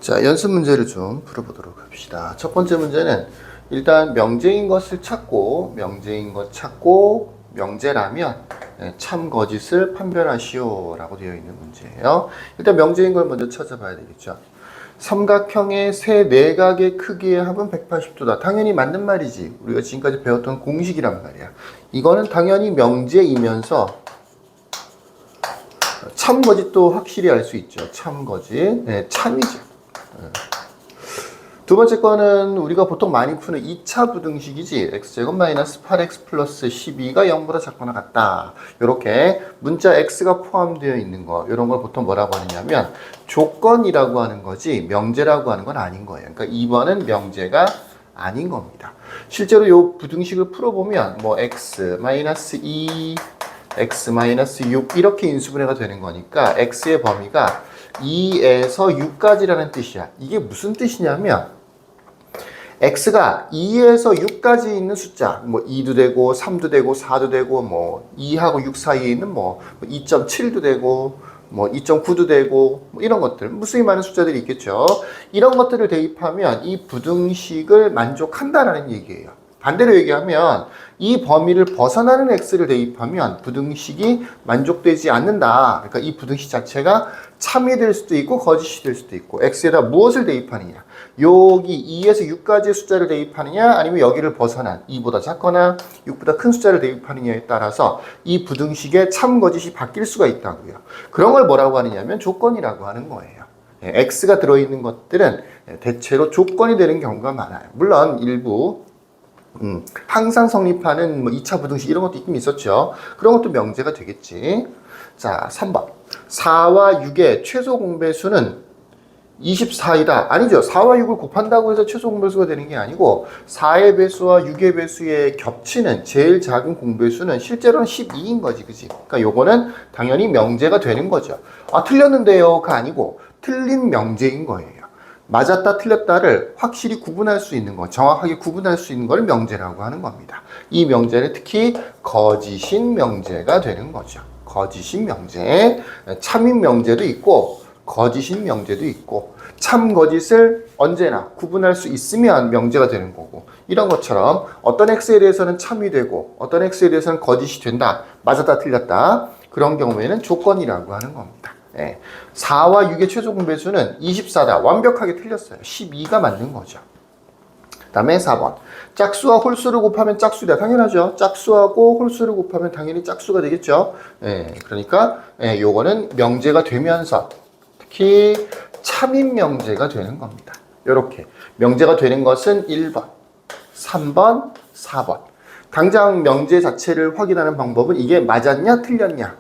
자, 연습 문제를 좀 풀어보도록 합시다. 첫 번째 문제는 일단 명제인 것을 찾고, 명제인 것 찾고, 명제라면 참 거짓을 판별하시오 라고 되어 있는 문제예요. 일단 명제인 걸 먼저 찾아봐야 되겠죠. 삼각형의 세 내각의 크기의 합은 180도다. 당연히 맞는 말이지. 우리가 지금까지 배웠던 공식이란 말이야. 이거는 당연히 명제이면서 참 거짓도 확실히 알 수 있죠. 참 거짓. 참이죠. 두 번째 거는 우리가 보통 많이 푸는 2차 부등식이지. x제곱 마이너스 8x 플러스 12가 0보다 작거나 같다. 이렇게 문자 x가 포함되어 있는 거, 이런 걸 보통 뭐라고 하느냐면 조건이라고 하는 거지 명제라고 하는 건 아닌 거예요. 그러니까 2번은 명제가 아닌 겁니다. 실제로 이 부등식을 풀어보면 뭐 x 마이너스 2, x 마이너스 6 이렇게 인수분해가 되는 거니까 x의 범위가 2에서 6까지라는 뜻이야. 이게 무슨 뜻이냐면 x가 2에서 6까지 있는 숫자, 뭐 2도 되고 3도 되고 4도 되고 뭐 2하고 6 사이에 있는 뭐 2.7도 되고 뭐 2.9도 되고 뭐 이런 것들, 무수히 많은 숫자들이 있겠죠. 이런 것들을 대입하면 이 부등식을 만족한다라는 얘기예요. 반대로 얘기하면 이 범위를 벗어나는 x를 대입하면 부등식이 만족되지 않는다. 그러니까 이 부등식 자체가 참이 될 수도 있고 거짓이 될 수도 있고, x에다 무엇을 대입하느냐, 여기 2에서 6까지의 숫자를 대입하느냐 아니면 여기를 벗어난 2보다 작거나 6보다 큰 숫자를 대입하느냐에 따라서 이 부등식의 참 거짓이 바뀔 수가 있다고요. 그런 걸 뭐라고 하느냐면 조건이라고 하는 거예요. x가 들어있는 것들은 대체로 조건이 되는 경우가 많아요. 물론 일부 항상 성립하는 뭐 2차 부등식 이런 것도 있긴 있었죠. 그런 것도 명제가 되겠지. 자, 3번. 4와 6의 최소 공배수는 24이다. 아니죠. 4와 6을 곱한다고 해서 최소 공배수가 되는 게 아니고 4의 배수와 6의 배수의 겹치는 제일 작은 공배수는 실제로는 12인 거지. 그치? 그러니까 요거는 당연히 명제가 되는 거죠. 아, 틀렸는데요가 아니고 틀린 명제인 거예요. 맞았다 틀렸다를 확실히 구분할 수 있는 거, 정확하게 구분할 수 있는 걸 명제라고 하는 겁니다. 이 명제는 특히 거짓인 명제가 되는 거죠. 거짓인 명제, 참인 명제도 있고 거짓인 명제도 있고, 참 거짓을 언제나 구분할 수 있으면 명제가 되는 거고, 이런 것처럼 어떤 x에 대해서는 참이 되고 어떤 x에 대해서는 거짓이 된다, 맞았다 틀렸다, 그런 경우에는 조건이라고 하는 겁니다. 4와 6의 최소 공배수는 24다. 완벽하게 틀렸어요. 12가 맞는 거죠. 그 다음에 4번. 짝수와 홀수를 곱하면 짝수다. 당연하죠. 짝수하고 홀수를 곱하면 당연히 짝수가 되겠죠. 그러니까 요거는 명제가 되면서 특히 참인 명제가 되는 겁니다. 이렇게 명제가 되는 것은 1번, 3번, 4번. 당장 명제 자체를 확인하는 방법은 이게 맞았냐 틀렸냐,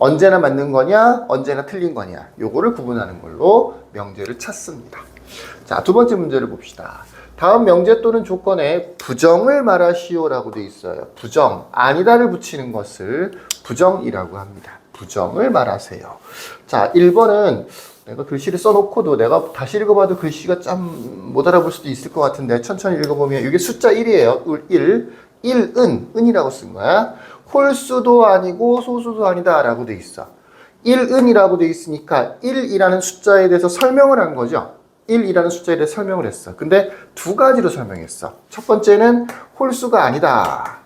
언제나 맞는 거냐 언제나 틀린 거냐, 요거를 구분하는 걸로 명제를 찾습니다. 자, 두 번째 문제를 봅시다. 다음 명제 또는 조건에 부정을 말하시오라고 되어 있어요. 부정, 아니다를 붙이는 것을 부정이라고 합니다. 부정을 말하세요. 자, 1번은 내가 글씨를 써놓고도 내가 다시 읽어봐도 글씨가 참 못 알아볼 수도 있을 것 같은데 천천히 읽어보면 이게 숫자 1이에요. 1, 은이라고 쓴 거야. 홀수도 아니고 소수도 아니다 라고 돼 있어. 1은이라고 돼 있으니까 1이라는 숫자에 대해서 설명을 한 거죠. 1이라는 숫자에 대해서 설명을 했어. 근데 두 가지로 설명했어. 첫 번째는 홀수가 아니다,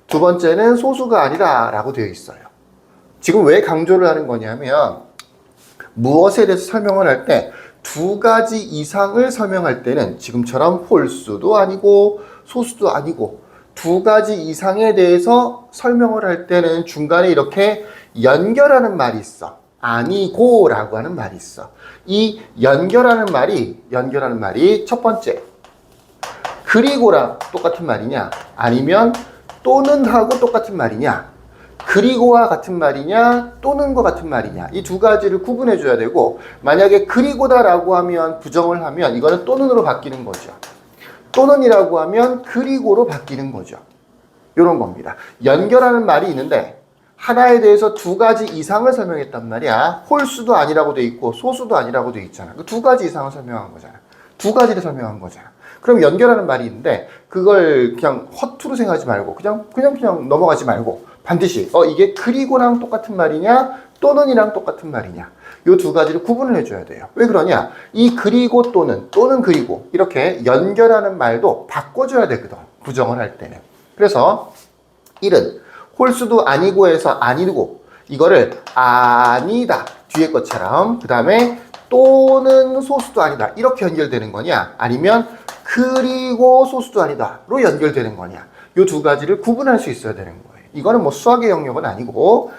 두 번째는 소수가 아니다 라고 되어 있어요. 지금 왜 강조를 하는 거냐면 무엇에 대해서 설명을 할 때 두 가지 이상을 설명할 때는 지금처럼 홀수도 아니고 소수도 아니고 두 가지 이상에 대해서 설명을 할 때는 중간에 이렇게 연결하는 말이 있어. 아니고 라고 하는 말이 있어. 이 연결하는 말이 첫 번째, 그리고랑 똑같은 말이냐 아니면 또는 하고 똑같은 말이냐, 그리고와 같은 말이냐 또는과 같은 말이냐, 이 두 가지를 구분해 줘야 되고, 만약에 그리고다라고 하면 부정을 하면 이거는 또는으로 바뀌는 거죠. 또는이라고 하면 그리고로 바뀌는 거죠. 이런 겁니다. 연결하는 말이 있는데 하나에 대해서 두 가지 이상을 설명했단 말이야. 홀수도 아니라고 돼 있고 소수도 아니라고 돼 있잖아. 그 두 가지 이상을 설명한 거잖아. 두 가지를 설명한 거잖아. 그럼 연결하는 말이 있는데 그걸 그냥 허투루 생각하지 말고 그냥 넘어가지 말고 반드시 이게 그리고랑 똑같은 말이냐 또는이랑 똑같은 말이냐, 요 두 가지를 구분을 해줘야 돼요. 왜 그러냐? 이 그리고 또는 그리고 이렇게 연결하는 말도 바꿔줘야 되거든. 부정을 할 때는. 그래서 1은 홀수도 아니고 해서 아니고 이거를 아니다 뒤에 것처럼 그 다음에 또는 소수도 아니다 이렇게 연결되는 거냐 아니면 그리고 소수도 아니다로 연결되는 거냐 요 두 가지를 구분할 수 있어야 되는 거예요. 이거는 뭐 수학의 영역은 아니고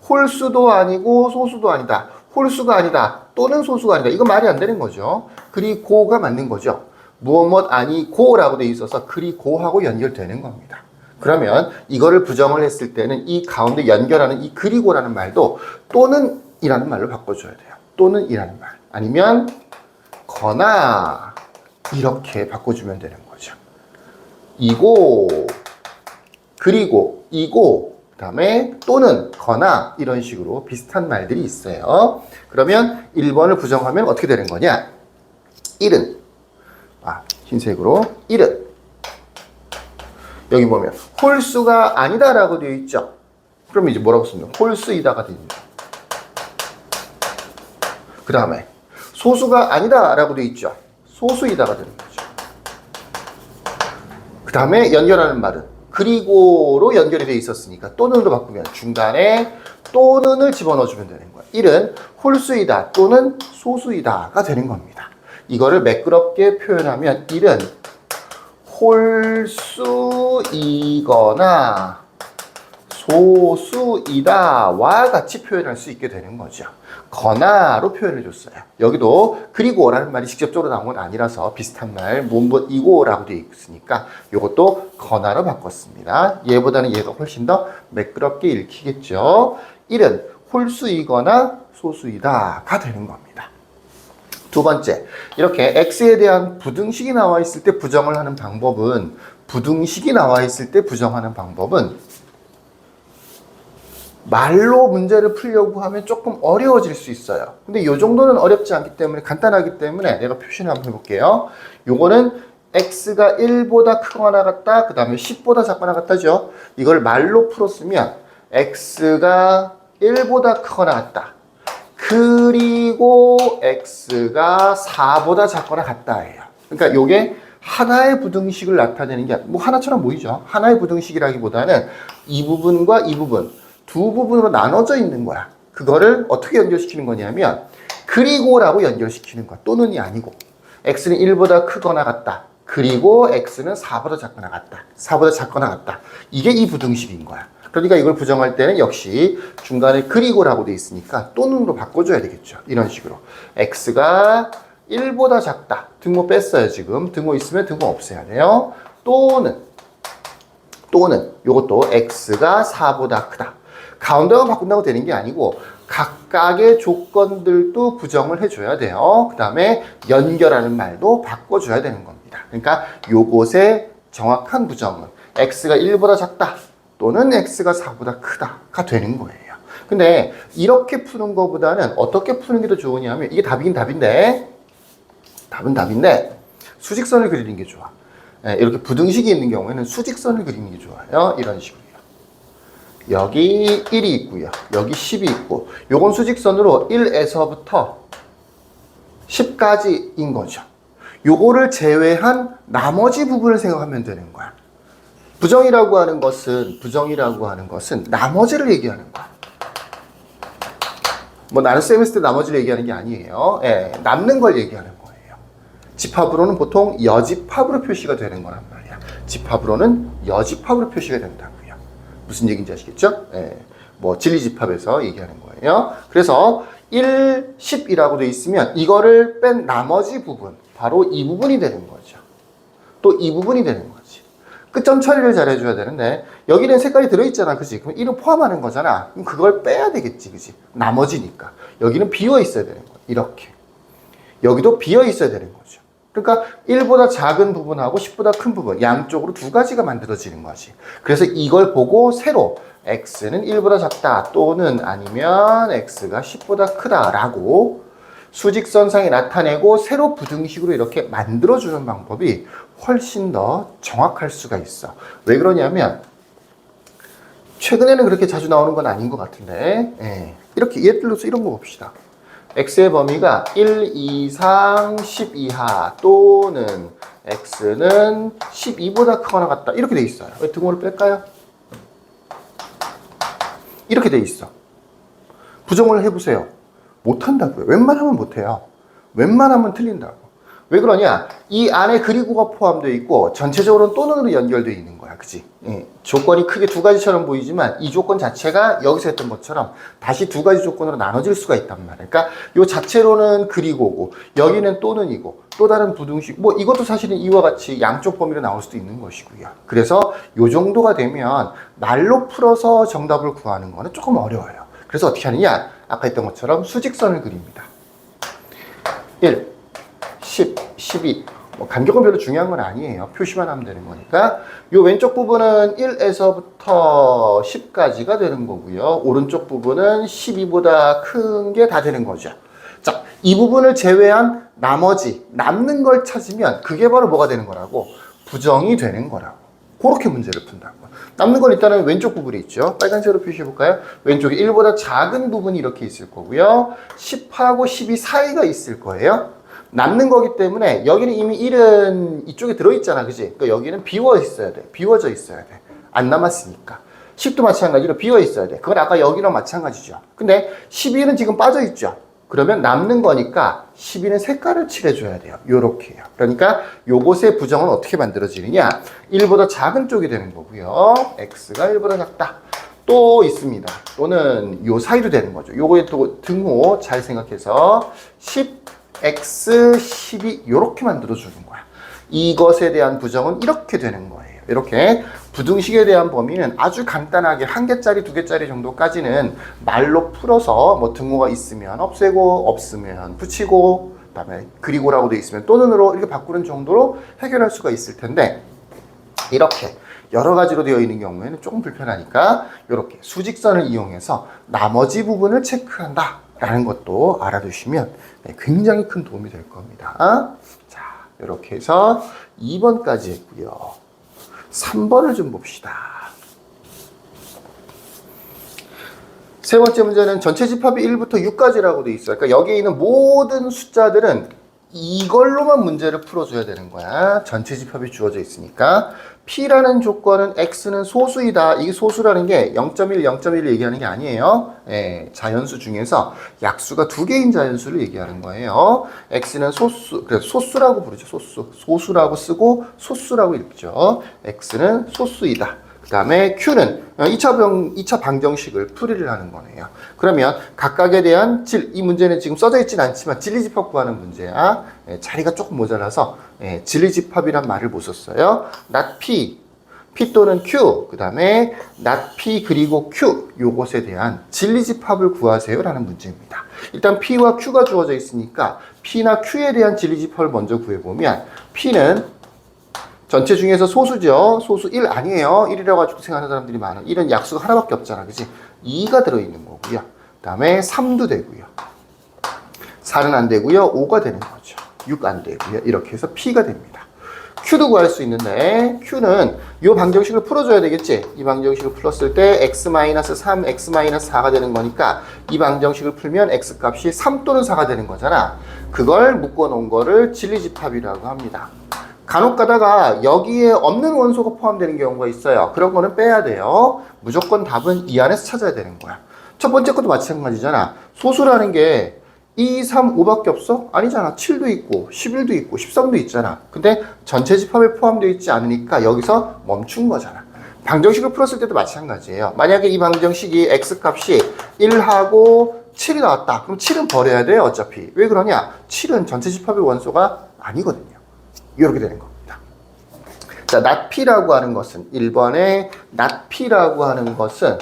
홀수도 아니고 소수도 아니다 홀수가 아니다 또는 소수가 아니다 이거 말이 안 되는 거죠. 그리고가 맞는 거죠. 무엇 아니고라고 돼 있어서 그리고하고 연결되는 겁니다. 그러면 이거를 부정을 했을 때는 이 가운데 연결하는 이 그리고라는 말도 또는 이라는 말로 바꿔줘야 돼요. 또는 이라는 말 아니면 거나 이렇게 바꿔주면 되는 거죠. 이고 그리고 이고 그 다음에 또는 거나 이런 식으로 비슷한 말들이 있어요. 그러면 1번을 부정하면 어떻게 되는 거냐 1은 흰색으로 1은 여기 보면 홀수가 아니다 라고 되어 있죠. 그럼 이제 뭐라고 쓰면 홀수이다가 됩니다. 그 다음에 소수가 아니다 라고 되어 있죠. 소수이다가 되는 거죠. 그 다음에 연결하는 말은 그리고로 연결이 되어 있었으니까 또는으로 바꾸면 중간에 또는을 집어넣어주면 되는 거예요. 1은 홀수이다 또는 소수이다가 되는 겁니다. 이거를 매끄럽게 표현하면 1은 홀수이거나 소수이다와 같이 표현할 수 있게 되는 거죠. 거나로 표현해 줬어요. 여기도 그리고라는 말이 직접적으로 나온 건 아니라서 비슷한 말 무엇이고라고 되어 있으니까 이것도 거나로 바꿨습니다. 얘보다는 얘가 훨씬 더 매끄럽게 읽히겠죠. 1은 홀수이거나 소수이다가 되는 겁니다. 두 번째, 이렇게 x에 대한 부등식이 나와 있을 때 부정을 하는 방법은 부등식이 나와 있을 때 부정하는 방법은 말로 문제를 풀려고 하면 조금 어려워질 수 있어요. 근데 이 정도는 어렵지 않기 때문에 간단하기 때문에 내가 표시를 한번 해볼게요. 요거는 x가 1보다 크거나 같다. 그 다음에 10보다 작거나 같다죠. 이걸 말로 풀었으면 x가 1보다 크거나 같다. 그리고 x가 4보다 작거나 같다예요. 그러니까 요게 하나의 부등식을 나타내는 게 뭐 하나처럼 보이죠. 하나의 부등식이라기보다는 이 부분과 이 부분 두 부분으로 나눠져 있는 거야. 그거를 어떻게 연결시키는 거냐면 그리고라고 연결시키는 거야. 또는이 아니고 x는 1보다 크거나 같다. 그리고 x는 4보다 작거나 같다. 4보다 작거나 같다. 이게 이 부등식인 거야. 그러니까 이걸 부정할 때는 역시 중간에 그리고라고 돼 있으니까 또는으로 바꿔줘야 되겠죠. 이런 식으로 x가 1보다 작다. 등호 뺐어요 지금. 등호 있으면 등호 없애야 돼요. 또는 요것도 x가 4보다 크다. 가운데만 바꾼다고 되는 게 아니고 각각의 조건들도 부정을 해줘야 돼요. 그 다음에 연결하는 말도 바꿔줘야 되는 겁니다. 그러니까 요것의 정확한 부정은 x가 1보다 작다 또는 x가 4보다 크다가 되는 거예요. 근데 이렇게 푸는 것보다는 어떻게 푸는 게 더 좋으냐면 이게 답이긴 답인데 수직선을 그리는 게 좋아. 이렇게 부등식이 있는 경우에는 수직선을 그리는 게 좋아요. 이런 식으로요. 여기 1이 있고요. 여기 10이 있고 요건 수직선으로 1에서부터 10까지인 거죠. 요거를 제외한 나머지 부분을 생각하면 되는 거야. 부정이라고 하는 것은 나머지를 얘기하는 거야. 뭐 나는 쌤 했을 때 나머지를 얘기하는 게 아니에요. 남는 걸 얘기하는 거예요. 집합으로는 보통 여집합으로 표시가 되는 거란 말이야. 집합으로는 여집합으로 표시가 된다고요. 무슨 얘기인지 아시겠죠? 뭐 진리집합에서 얘기하는 거예요. 그래서 1, 10이라고 돼 있으면 이거를 뺀 나머지 부분, 바로 이 부분이 되는 거죠. 또 이 부분이 되는 거지. 끝점 처리를 잘 해줘야 되는데 여기는 색깔이 들어있잖아, 그지? 그럼 1은 포함하는 거잖아. 그럼 그걸 빼야 되겠지, 그지? 나머지니까. 여기는 비어 있어야 되는 거야. 이렇게. 여기도 비어 있어야 되는 거죠. 그러니까 1보다 작은 부분하고 10보다 큰 부분 양쪽으로 두 가지가 만들어지는 거지. 그래서 이걸 보고 새로 x는 1보다 작다 또는 아니면 x가 10보다 크다라고 수직선상에 나타내고 새로 부등식으로 이렇게 만들어주는 방법이 훨씬 더 정확할 수가 있어. 왜 그러냐면 최근에는 그렇게 자주 나오는 건 아닌 것 같은데 이렇게 예를 들어서 이런 거 봅시다. x의 범위가 1 이상 10 이하 또는 x는 12보다 크거나 같다. 이렇게 돼 있어요. 왜 등호를 뺄까요? 이렇게 돼 있어. 부정을 해보세요. 못한다고요. 웬만하면 못해요. 웬만하면 틀린다고. 왜 그러냐? 이 안에 그리고가 포함되어 있고 전체적으로는 또는으로 연결되어 있는 거야. 그치? 예. 조건이 크게 두 가지처럼 보이지만 이 조건 자체가 여기서 했던 것처럼 다시 두 가지 조건으로 나눠질 수가 있단 말이야. 그러니까 이 자체로는 그리고고 여기는 또는이고 또 다른 부등식 뭐 이것도 사실은 이와 같이 양쪽 범위로 나올 수도 있는 것이고요. 그래서 이 정도가 되면 말로 풀어서 정답을 구하는 거는 조금 어려워요. 그래서 어떻게 하느냐? 아까 했던 것처럼 수직선을 그립니다. 1 10, 12. 뭐 간격은 별로 중요한 건 아니에요. 표시만 하면 되는 거니까. 이 왼쪽 부분은 1에서부터 10까지가 되는 거고요. 오른쪽 부분은 12보다 큰 게 다 되는 거죠. 자, 이 부분을 제외한 나머지 남는 걸 찾으면 그게 바로 뭐가 되는 거라고? 부정이 되는 거라고. 그렇게 문제를 푼다고. 남는 건 일단은 왼쪽 부분이 있죠. 빨간색으로 표시해 볼까요? 왼쪽에 1보다 작은 부분이 이렇게 있을 거고요. 10하고 12 사이가 있을 거예요. 남는 거기 때문에 여기는 이미 1은 이쪽에 들어있잖아. 그지? 그러니까 여기는 비워 있어야 돼. 비워져 있어야 돼. 안 남았으니까. 10도 마찬가지로 비워 있어야 돼. 그건 아까 여기랑 마찬가지죠. 근데 12는 지금 빠져 있죠. 그러면 남는 거니까 12는 색깔을 칠해줘야 돼요. 요렇게요. 그러니까 요것의 부정은 어떻게 만들어지느냐? 1보다 작은 쪽이 되는 거고요. x가 1보다 작다. 또 있습니다. 또는 요 사이도 되는 거죠. 요거의 또 등호 잘 생각해서 10 x 12 이렇게 만들어주는 거야. 이것에 대한 부정은 이렇게 되는 거예요. 이렇게 부등식에 대한 범위는 아주 간단하게 한 개짜리, 두 개짜리 정도까지는 말로 풀어서 뭐 등호가 있으면 없애고 없으면 붙이고 그다음에 그리고라고 돼 있으면 또는으로 이렇게 바꾸는 정도로 해결할 수가 있을 텐데 이렇게 여러 가지로 되어 있는 경우에는 조금 불편하니까 이렇게 수직선을 이용해서 나머지 부분을 체크한다 라는 것도 알아두시면 굉장히 큰 도움이 될 겁니다. 자, 이렇게 해서 2번까지 했고요. 3번을 좀 봅시다. 세 번째 문제는 전체 집합이 1부터 6까지라고 되어 있어요. 그러니까 여기에 있는 모든 숫자들은 이걸로만 문제를 풀어줘야 되는 거야. 전체 집합이 주어져 있으니까. P라는 조건은 X는 소수이다. 이게 소수라는 게 0.1, 0.1을 얘기하는 게 아니에요. 예, 자연수 중에서 약수가 두 개인 자연수를 얘기하는 거예요. X는 소수, 그래서 소수라고 부르죠. 소수. 소수라고 쓰고 소수라고 읽죠. X는 소수이다. 그 다음에 Q는 2차 방정식을 풀이를 하는 거네요. 그러면 각각에 대한 이 문제는 지금 써져 있진 않지만 진리집합 구하는 문제야. 자리가 조금 모자라서 진리집합이란 말을 못 썼어요. not P, P 또는 Q, 그 다음에 not P 그리고 Q 요것에 대한 진리집합을 구하세요 라는 문제입니다. 일단 P와 Q가 주어져 있으니까 P나 Q에 대한 진리집합을 먼저 구해보면 P는 전체 중에서 소수죠. 소수 1 아니에요. 1이라고 가지고 생각하는 사람들이 많아. 1은 약수가 하나밖에 없잖아. 그치? 2가 들어있는 거고요. 그 다음에 3도 되고요. 4는 안 되고요. 5가 되는 거죠. 6 안 되고요. 이렇게 해서 P가 됩니다. Q도 구할 수 있는데 Q는 이 방정식을 풀어줘야 되겠지? 이 방정식을 풀었을 때 x-3, x-4가 되는 거니까 이 방정식을 풀면 x값이 3 또는 4가 되는 거잖아. 그걸 묶어놓은 거를 진리집합이라고 합니다. 간혹 가다가 여기에 없는 원소가 포함되는 경우가 있어요. 그런 거는 빼야 돼요. 무조건 답은 이 안에서 찾아야 되는 거야. 첫 번째 것도 마찬가지잖아. 소수라는 게 2, 3, 5밖에 없어? 아니잖아. 7도 있고 11도 있고 13도 있잖아. 근데 전체 집합에 포함되어 있지 않으니까 여기서 멈춘 거잖아. 방정식을 풀었을 때도 마찬가지예요. 만약에 이 방정식이 x값이 1하고 7이 나왔다. 그럼 7은 버려야 돼요. 어차피. 왜 그러냐? 7은 전체 집합의 원소가 아니거든요. 이렇게 되는 겁니다. 자, not P라고 하는 것은 1번에 not P라고 하는 것은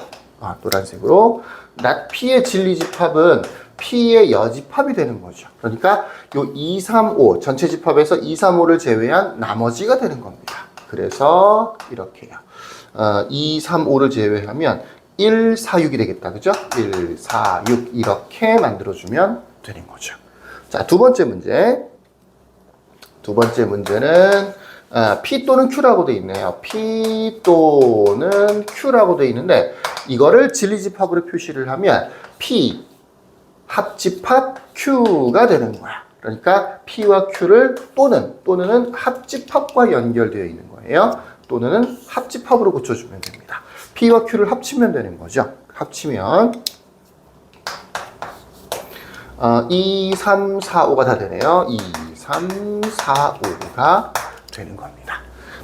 노란색으로 not P의 진리집합은 P의 여집합이 되는 거죠. 그러니까 요 2, 3, 5 전체 집합에서 2, 3, 5를 제외한 나머지가 되는 겁니다. 그래서 이렇게요. 2, 3, 5를 제외하면 1, 4, 6이 되겠다. 그죠? 1, 4, 6 이렇게 만들어주면 되는 거죠. 자, 두 번째 문제. 두 번째 문제는 P 또는 Q라고 되어 있네요. P 또는 Q라고 되어 있는데 이거를 진리집합으로 표시를 하면 P 합집합 Q가 되는 거야. 그러니까 P와 Q를 또는은 합집합과 연결되어 있는 거예요. 또는은 합집합으로 고쳐주면 됩니다. P와 Q를 합치면 되는 거죠. 합치면 2, 3, 4, 5가 다 되네요. 2, 3, 4, 5가 되는 겁니다.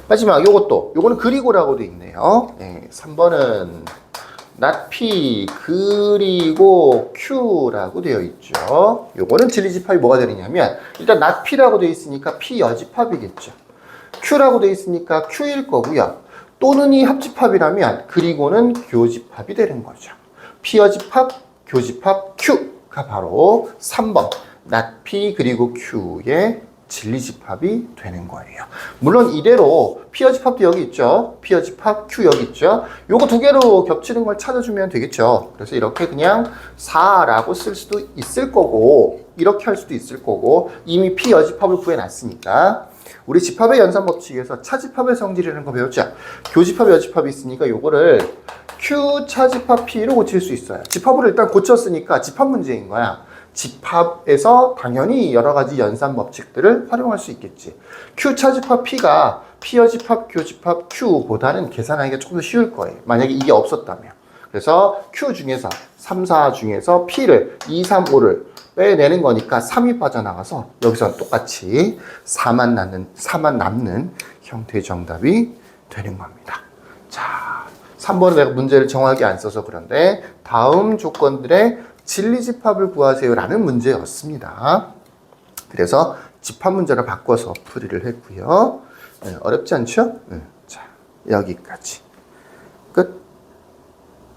마지막 요거는 그리고라고 되어 있네요. 3번은 not P 그리고 Q라고 되어 있죠. 요거는 진리집합이 뭐가 되느냐면 일단 not P라고 되어 있으니까 P 여집합이겠죠. Q라고 되어 있으니까 Q일 거고요. 또는이 합집합이라면 그리고는 교집합이 되는 거죠. P 여집합, 교집합, Q가 바로 3번 not P 그리고 Q의 진리집합이 되는 거예요. 물론 이대로 P여집합도 여기 있죠. P여집합, Q 여기 있죠. 요거 두 개로 겹치는 걸 찾아주면 되겠죠. 그래서 이렇게 그냥 4라고 쓸 수도 있을 거고 이렇게 할 수도 있을 거고 이미 P여집합을 구해놨으니까 우리 집합의 연산법칙에서 차집합의 성질이라는 거 배웠죠. 교집합, 여집합이 있으니까 요거를 Q 차집합 P로 고칠 수 있어요. 집합으로 일단 고쳤으니까 집합 문제인 거야. 집합에서 당연히 여러 가지 연산 법칙들을 활용할 수 있겠지. Q 차집합 P가 P여집합, 교집합 Q보다는 계산하기가 조금 더 쉬울 거예요. 만약에 이게 없었다면. 그래서 Q 중에서 3, 4 중에서 P를 2, 3, 5를 빼내는 거니까 3이 빠져나가서 여기서 똑같이 4만 남는 형태의 정답이 되는 겁니다. 자, 3번은 내가 문제를 정확하게 안 써서 그런데 다음 조건들의 진리집합을 구하세요라는 문제였습니다. 그래서 집합 문제를 바꿔서 풀이를 했고요. 어렵지 않죠? 자, 여기까지. 끝.